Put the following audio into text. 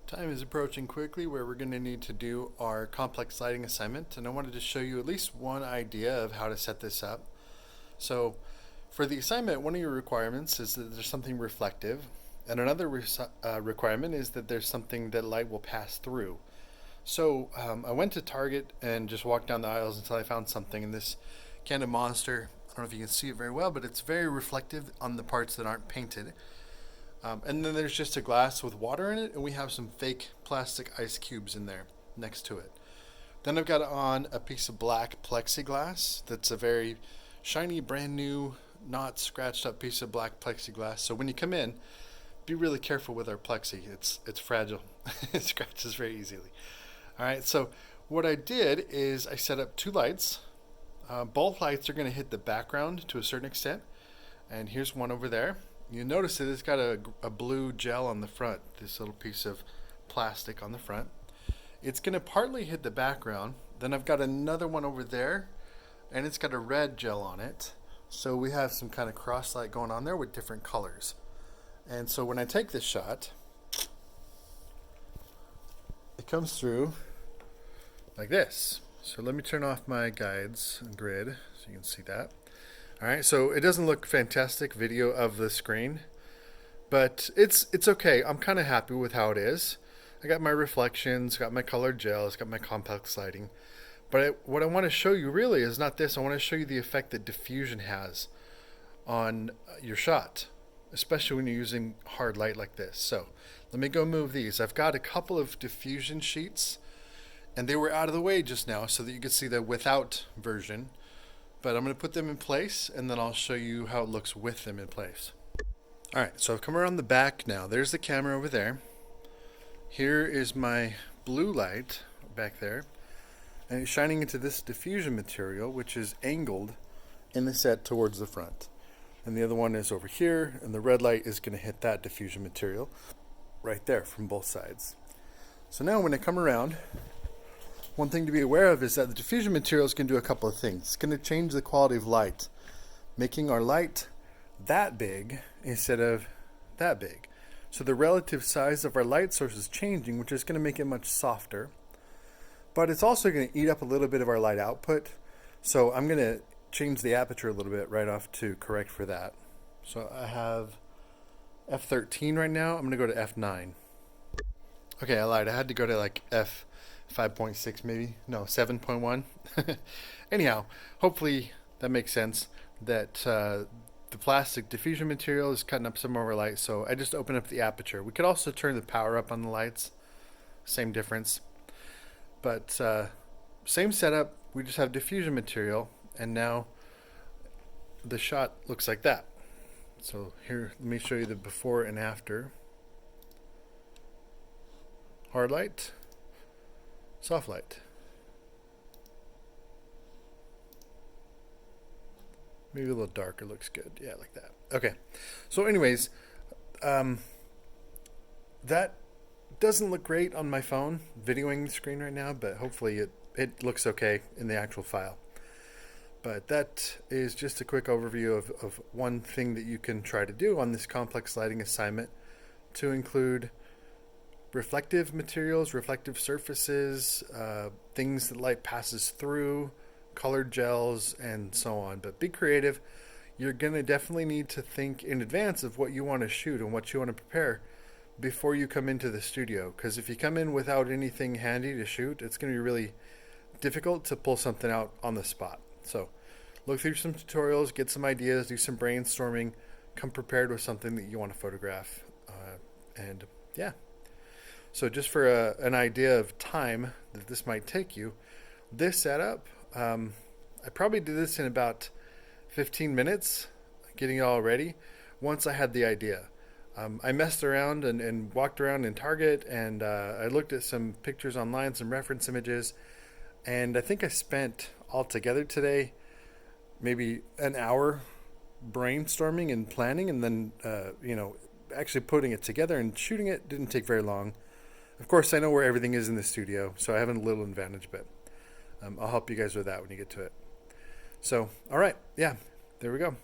Time is approaching quickly where we're going to need to do our complex lighting assignment, and I wanted to show you at least one idea of how to set this up. So for the assignment, one of your requirements is that there's something reflective, and another requirement is that there's something that light will pass through. So I went to Target and just walked down the aisles until I found something in this can of Monster. I don't know if you can see it very well, but it's very reflective on the parts that aren't painted. And then there's just a glass with water in it, and we have some fake plastic ice cubes in there next to it. Then I've got on a piece of black plexiglass that's a very shiny, brand new, not scratched up piece of black plexiglass. So when you come in, be really careful with our plexi. It's fragile. It scratches very easily. All right, so what I did is I set up two lights. Both lights are going to hit the background to a certain extent, and here's one over there. You notice that it's got a blue gel on the front, this little piece of plastic on the front. It's going to partly hit the background. Then I've got another one over there, and it's got a red gel on it. So we have some kind of cross light going on there with different colors. And so when I take this shot, it comes through like this. So let me turn off my guides and grid so you can see that. All right, so it doesn't look fantastic video of the screen, but it's okay. I'm kind of happy with how it is. I got my reflections, got my colored gels, got my complex lighting. But what I want to show you really is not this. I want to show you the effect that diffusion has on your shot, especially when you're using hard light like this. So let me go move these. I've got a couple of diffusion sheets, and they were out of the way just now so that you could see the without version. But I'm going to put them in place, and then I'll show you how it looks with them in place. All right, so I've come around the back now. There's the camera over there. Here is my blue light back there, and it's shining into this diffusion material, which is angled in the set towards the front. And the other one is over here, and the red light is going to hit that diffusion material right there from both sides. So now when I come around, one thing to be aware of is that the diffusion materials can do a couple of things. It's going to change the quality of light, making our light that big instead of that big. So the relative size of our light source is changing, which is going to make it much softer. But it's also going to eat up a little bit of our light output. So I'm going to change the aperture a little bit right off to correct for that. So I have f13 right now. I'm going to go to f9. Okay, I lied. I had to go to like f5.6 maybe. No, 7.1. Anyhow, hopefully that makes sense that the plastic diffusion material is cutting up some of our light, so I just open up the aperture. We could also turn the power up on the lights. Same difference. But same setup. We just have diffusion material, and now the shot looks like that. So here, let me show you the before and after. Hard light. Soft light. Maybe a little darker looks good. Yeah, like that. Okay. So anyways, that doesn't look great on my phone, videoing the screen right now, but hopefully it looks okay in the actual file. But that is just a quick overview of one thing that you can try to do on this complex lighting assignment, to include reflective materials, reflective surfaces, things that light passes through, colored gels, and so on. But be creative. You're going to definitely need to think in advance of what you want to shoot and what you want to prepare before you come into the studio. Because if you come in without anything handy to shoot, it's going to be really difficult to pull something out on the spot. So look through some tutorials, get some ideas, do some brainstorming, come prepared with something that you want to photograph. And yeah. So just for an idea of time that this might take you, this setup, I probably did this in about 15 minutes, getting it all ready, once I had the idea. I messed around and walked around in Target, and I looked at some pictures online, some reference images, and I think I spent altogether today maybe an hour brainstorming and planning, and then actually putting it together and shooting it didn't take very long. Of course, I know where everything is in the studio, so I have a little advantage, but I'll help you guys with that when you get to it. So, all right, yeah, there we go.